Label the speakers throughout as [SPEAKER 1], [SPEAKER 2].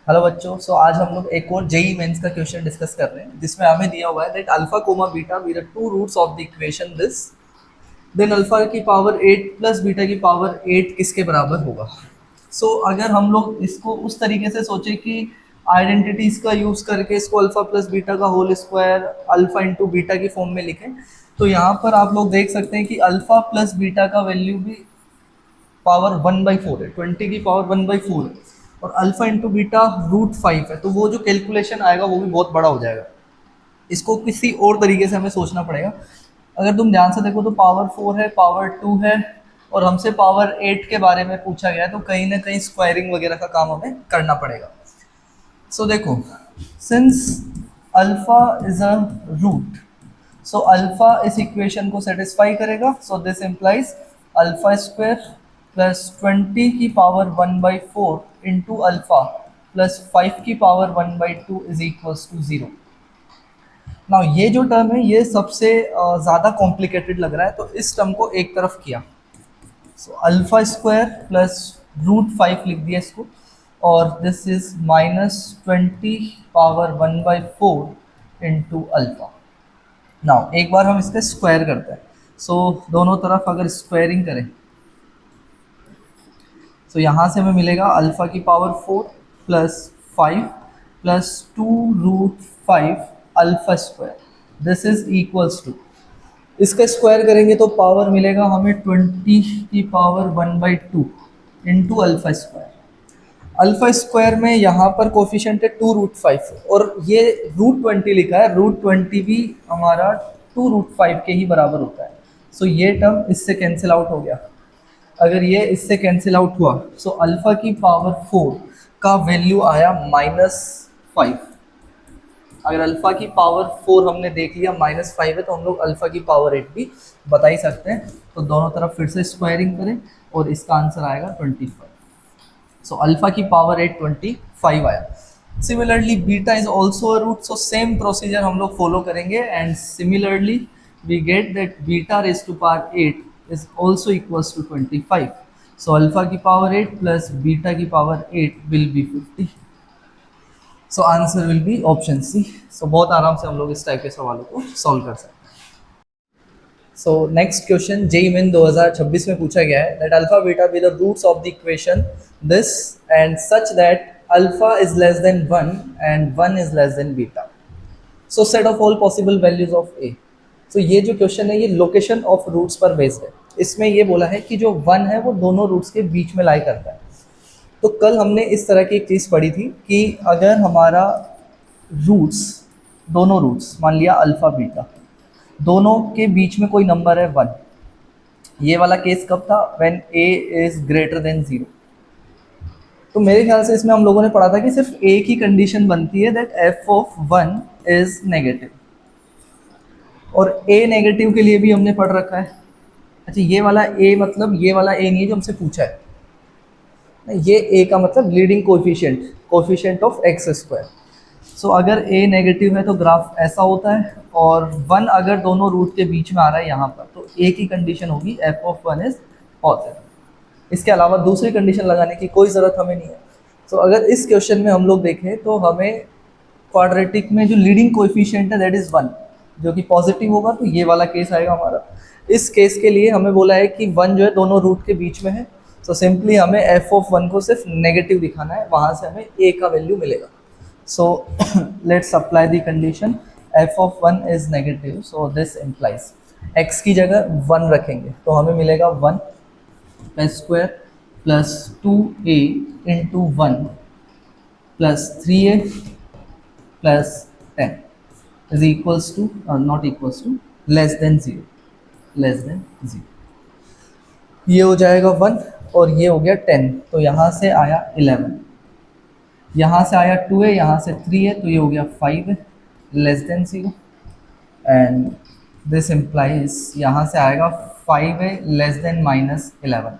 [SPEAKER 1] Hello बच्चों। आज हम लोग एक और जेई मेंस का क्वेश्चन डिस्कस कर रहे हैं जिसमें हमें दिया हुआ है that alpha comma beta be the two roots of the equation this, then alpha की पावर 8 प्लस बीटा की पावर 8 किसके बराबर होगा। अगर हम लोग इसको उस तरीके से सोचें कि आइडेंटिटीज का यूज करके इसको अल्फा प्लस बीटा का whole square alpha into beta की फॉर्म में लिखें, तो यहाँ पर आप लोग देख सकते हैं कि अल्फा प्लस बीटा का वैल्यू भी पावर 1/4 है, 20 की पावर 1/4 है, और अल्फा इंटू बीटा √5 है, तो वो जो कैलकुलेशन आएगा वो भी बहुत बड़ा हो जाएगा। इसको किसी और तरीके से हमें सोचना पड़ेगा। अगर तुम ध्यान से देखो तो पावर 4 है, पावर 2 है, और हमसे पावर 8 के बारे में पूछा गया है, तो कहीं ना कहीं स्क्वायरिंग वगैरह का काम हमें करना पड़ेगा। देखो, since alpha is a root, alpha इस इक्वेशन को सेटिस्फाई करेगा। This implies alpha square plus 20 की पावर 1/4 इंटू अल्फा प्लस 5 की power 1/2 is equals to 0। Now ये जो टर्म है ये सबसे ज़्यादा कॉम्प्लिकेटेड लग रहा है, तो इस टर्म को एक तरफ किया। अल्फा स्क्वायर प्लस √5 लिख दिया इसको, और this is -20 power 1/4 into alpha. Now एक बार हम इसका स्क्वायर करते हैं। दोनों तरफ अगर स्क्वायरिंग करें, यहाँ से हमें मिलेगा अल्फा की power 4 plus 5 plus 2√5 alpha square, this is equals to, इसका स्क्वायर करेंगे तो पावर मिलेगा हमें 20 की power 1/2 into alpha square. Alpha square में यहाँ पर कोफिशिएंट है 2√5, और ये √20 लिखा है, √20 भी हमारा 2√5 के ही बराबर होता है। ये टर्म इससे कैंसिल आउट हो गया। अगर ये इससे कैंसिल आउट हुआ, अल्फा की पावर 4 का वैल्यू आया -5। अगर अल्फा की पावर 4 हमने देख लिया -5 है, तो हम लोग अल्फा की पावर 8 भी बता ही सकते हैं। तो दोनों तरफ फिर से स्क्वायरिंग करें और इसका आंसर आएगा 25। अल्फा की पावर 8 25 आया। Similarly beta is also a root, same procedure हम लोग फॉलो करेंगे, and similarly we get that beta raise to power 8 is also equals to 25। Alpha की पावर 8 प्लस बीटा की power 8 will be 50। Answer will be option C. बहुत आराम से हम लोग इस टाइप के सवालों को सॉल्व कर सकते हैं। नेक्स्ट क्वेश्चन जेई मेन 2026 में पूछा गया है that alpha beta be the roots of the equation this and such that alpha is less than 1 and 1 is less than beta. Set of all possible values of a. ये जो question है ये location of roots पर based है। इसमें ये बोला है कि जो 1 है वो दोनों रूट्स के बीच में लाई करता है। तो कल हमने इस तरह की एक चीज़ पढ़ी थी कि अगर हमारा रूट्स, दोनों रूट्स मान लिया अल्फा बीटा, दोनों के बीच में कोई नंबर है 1, ये वाला केस कब था, when A is greater than 0। तो मेरे ख्याल से इसमें हम लोगों ने पढ़ा था कि सिर्फ एक ही कंडीशन बनती है that F of 1 is negative, और ए नेगेटिव के लिए भी हमने पढ़ रखा है। अच्छा, ये वाला ए मतलब ये वाला ए नहीं है जो हमसे पूछा है, ये ए का मतलब leading coefficient, coefficient of x square. अगर ए नेगेटिव है तो ग्राफ ऐसा होता है, और 1 अगर दोनों रूट के बीच में आ रहा है यहाँ पर, तो ए की कंडीशन होगी एफ ऑफ 1 इज पॉजिटिव। इसके अलावा दूसरी कंडीशन लगाने की कोई ज़रूरत हमें नहीं है। अगर इस क्वेश्चन में हम लोग देखें तो हमें क्वाड्रेटिक में जो लीडिंग कोएफिशिएंट है दैट इज़ 1, जो कि पॉजिटिव होगा, तो ये वाला केस आएगा हमारा। इस केस के लिए हमें बोला है कि 1 जो है दोनों रूट के बीच में है, सिंपली हमें एफ ऑफ 1 को सिर्फ नेगेटिव दिखाना है, वहाँ से हमें ए का वैल्यू मिलेगा। Let's apply the condition F of 1 is negative, this implies x की जगह 1 रखेंगे तो हमें मिलेगा 1 plus square plus 2a into 1 plus 3a plus 10 is equals to not equals to less than 0, less than 0। ये हो जाएगा 1 और ये हो गया 10, तो यहाँ से आया 11, यहाँ से आया 2 है, यहाँ से 3 है, तो ये हो गया 5 है, less than 0। And this implies यहाँ से आएगा 5 है लेस देन -11,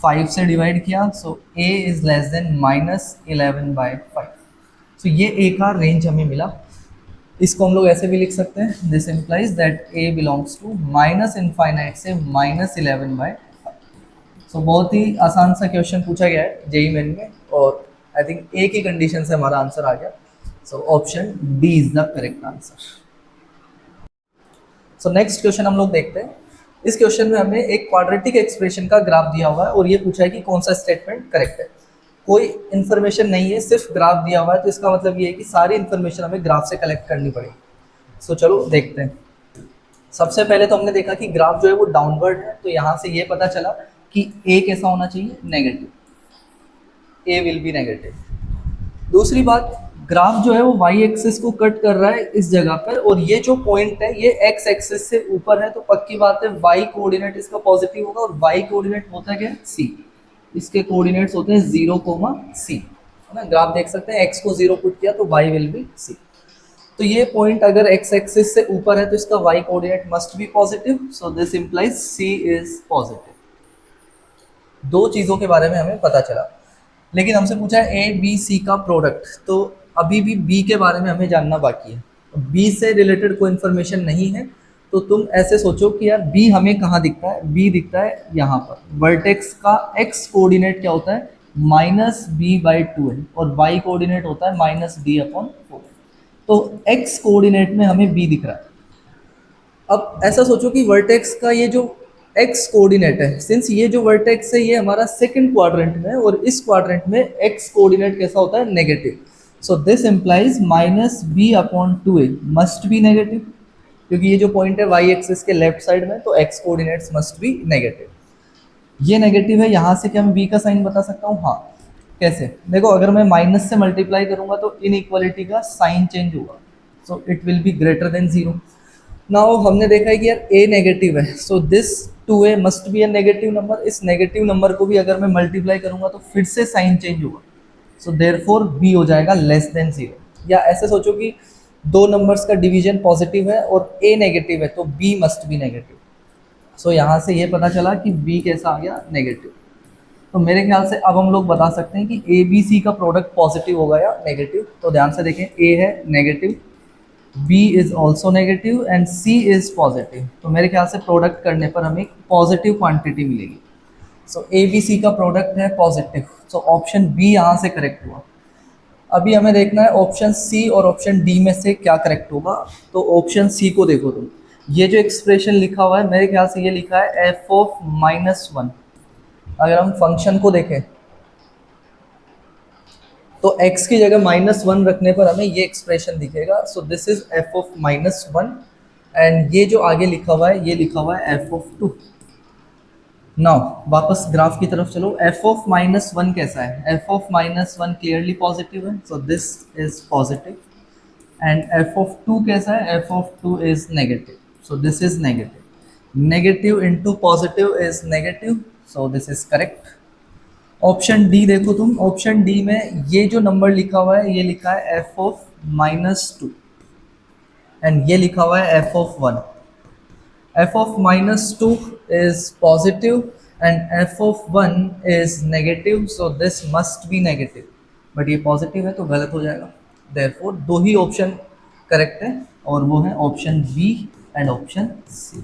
[SPEAKER 1] 5 से डिवाइड किया, a इज लेस देन -11/5। ये a का रेंज हमें मिला। इसको हम लोग ऐसे भी लिख सकते हैं, this implies that a belongs to -∞ से -11/5। बहुत ही आसान सा क्वेश्चन पूछा गया है जेई मेन में, और आई थिंक एक ही कंडीशन से हमारा आंसर आ गया. So option D is the correct answer. So next question हम लोग देखते हैं. इस क्वेश्चन में हमें एक क्वाड्रेटिक एक्सप्रेशन का ग्राफ दिया हुआ है और ये पूछा है कि कौन सा स्टेटमेंट करेक्ट है. कोई इन्फॉर्मेशन नहीं है, सिर्फ ग्राफ दिया हुआ है, तो इसका मतलब ये है कि सारी इन्फॉर्मेशन हमें ग्राफ से कलेक्ट करनी पड़ेगी. सो चलो देखते हैं. सबसे पहले तो हमने देखा कि ग्राफ जो है वो डाउनवर्ड है, तो यहाँ से ये पता चला कि ए कैसा होना चाहिए, negative. A will be negative. दूसरी बात, ग्राफ जो है वो वाई एक्सिस को कट कर रहा है इस जगह पर, और ये जो पॉइंट है ये एक्स एक्सिस से ऊपर है, तो पक्की बात है वाई कोऑर्डिनेट इसका पॉजिटिव होगा. और वाई कोऑर्डिनेट होता है क्या, सी. इसके कोऑर्डिनेट्स होते हैं 0, c, है ना. ग्राफ देख सकते हैं, x को 0 पुट किया तो y विल बी c. तो ये पॉइंट अगर x एक्सिस से ऊपर है तो इसका y coordinate must be positive. So this implies c is positive. दो चीज़ों के बारे में हमें पता चला, लेकिन हमसे पूछा है ए बी सी का प्रोडक्ट, तो अभी भी बी के बारे में हमें जानना बाकी है. बी से रिलेटेड कोई इन्फॉर्मेशन नहीं है, तो तुम ऐसे सोचो कि यार बी हमें कहाँ दिखता है. बी दिखता है यहाँ पर. वर्टेक्स का एक्स कोऑर्डिनेट क्या होता है, -b/2 है, और वाई कोऑर्डिनेट होता है -d/4. तो एक्स कोऑर्डिनेट में हमें बी दिख रहा है. अब ऐसा सोचो कि वर्टेक्स का ये जो एक्स कोऑर्डिनेट है, सिंस ये जो वर्टेक्स है ये हमारा सेकंड क्वाड्रेंट में है, और इस क्वाड्रेंट में एक्स कोऑर्डिनेट कैसा होता है, negative. So this implies -b/2a must be negative, क्योंकि ये जो पॉइंट है वाई एक्सिस के लेफ्ट साइड में, तो x coordinates must be negative. ये नेगेटिव है, यहाँ से क्या मैं बी का साइन बता सकता हूँ, हाँ. कैसे, देखो अगर मैं माइनस से मल्टीप्लाई करूंगा तो इनइक्वालिटी का साइन चेंज होगा, so it will be greater than 0. Now हमने देखा है कि यार a नेगेटिव है, so this 2a must be a negative number. इस नेगेटिव नंबर को भी अगर मैं मल्टीप्लाई करूंगा तो फिर से साइन चेंज होगा, सो देयरफॉर b हो जाएगा लेस देन 0. या ऐसे सोचो कि दो नंबर्स का डिवीजन पॉजिटिव है और a नेगेटिव है, तो b मस्ट बी नेगेटिव. सो यहाँ से ये पता चला कि b कैसा आ गया, नेगेटिव. तो मेरे ख्याल से अब हम लोग बता सकते हैं कि ए बी सी का प्रोडक्ट पॉजिटिव होगा या नेगेटिव. तो ध्यान से देखें, a है negative, b is also negative and c is positive. तो मेरे ख्याल से प्रोडक्ट करने पर हमें पॉजिटिव क्वांटिटी मिलेगी. सो ए बी सी का प्रोडक्ट है पॉजिटिव, सो ऑप्शन बी यहाँ से करेक्ट हुआ. अभी हमें देखना है ऑप्शन सी और ऑप्शन डी में से क्या करेक्ट होगा. तो ऑप्शन सी को देखो तुम, ये जो एक्सप्रेशन लिखा हुआ है मेरे ख्याल से ये लिखा है f(-1). अगर हम फंक्शन को देखें तो x की जगह -1 रखने पर हमें ये एक्सप्रेशन दिखेगा. So this is f(-1), and ये जो आगे लिखा हुआ है ये लिखा हुआ है f(2). नाउ वापस ग्राफ की तरफ चलो. f(-1) कैसा है, f(-1) क्लियरली पॉजिटिव है, so this is positive. And f(2) कैसा है, f(2) is negative, so this is negative. Negative into positive is negative, so this is correct. Option D देखो तुम, ऑप्शन डी में ये जो नंबर लिखा हुआ है ये लिखा है f(-2) एंड ये लिखा हुआ है f(1). f(-2) is positive and f(1) is negative, so this must be negative. But ये पॉजिटिव है तो गलत हो जाएगा. therefore दो ही ऑप्शन करेक्ट है, और वो है option B and option C.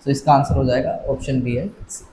[SPEAKER 1] So इसका आंसर हो जाएगा ऑप्शन बी एंड सी.